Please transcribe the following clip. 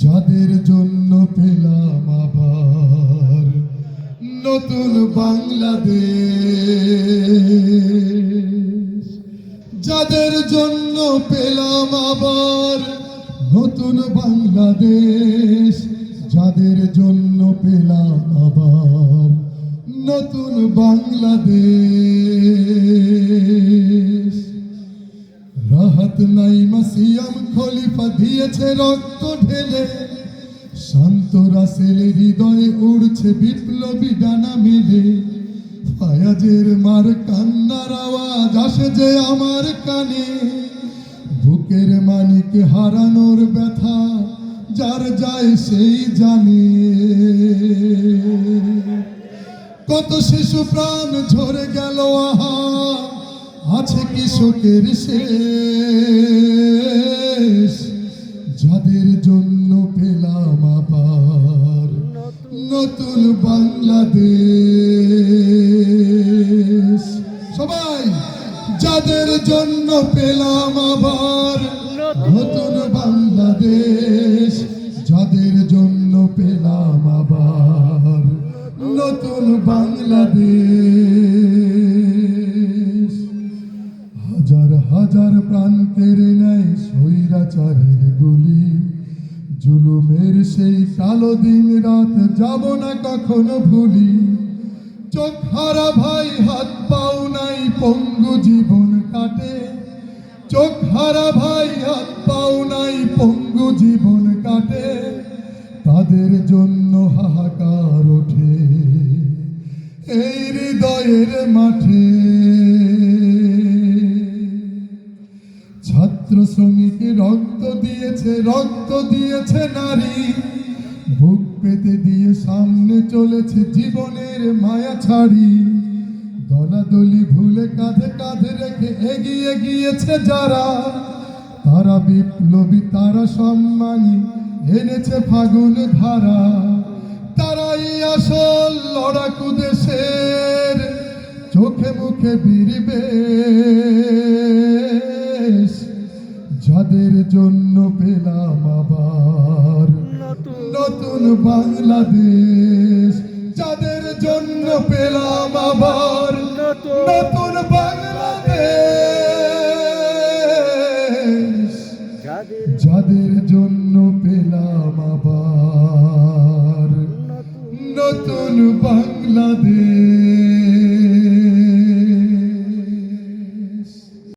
যাদের জন্য পেলাম আবার নতুন বাংলাদেশ, যাদের জন্য পেলাম আবার নতুন বাংলাদেশ, যাদের জন্য পেলাম আবার নতুন বাংলাদেশ। রাহাত নাইমা সিয়াম খলিফা দিয়েছে রক্ত ঢেলে, শান্ত রাসেলের হৃদয়ে উড়ছে বিপ্লবী ডানা মেলে। ফায়াজের মার কান্নার আওয়াজ আসে যে আমার কানে, বুকের মানিক হারানোর ব্যথা যার যায় সেই জানে। কত শিশু প্রাণ ঝরে গেল, আহা আছে কি শোকের শেষ, যাদের জন্য পেলাম আবার নতুন বাংলাদেশ। সবাই যাদের জন্য পেলাম আবার নতুন বাংলাদেশ, যাদের জন্য পেলাম আবার নতুন বাংলাদেশ। হাজার হাজার প্রাণ কেড়ে নেয় স্বৈরাচারের গুলি, জুলুমের সেই কালো দিন রাত যাব না কখনো ভুলি। চোখ হারা ভাই হাত পাও নাই পঙ্গু জীবন কাটে, চোখ হারা ভাই হাত পাও নাই পঙ্গু জীবন কাটে। তাদের জন্য হাহাকার ওঠে এই হৃদয়ের মাঠে। ছাত্র শ্রমিক রক্ত দিয়েছে নারী, বুক পেতে দিয়ে সামনে চলেছে জীবনের মায়া ছাড়ি। দলাদলি ভুলে কাঁধে কাঁধে রেখে এগিয়ে গিয়েছে যারা, তারা বিপ্লবী, তারা সম্মানী, এনেছে ফাগুন ধারা। তারাই আসল লড়াকু দেশের, চোখে মুখে বিরিবেশ, যাদের জন্য পেলাম আবার নতুন বাংলাদেশ, যাদের জন্য পেলাম আবার নতুন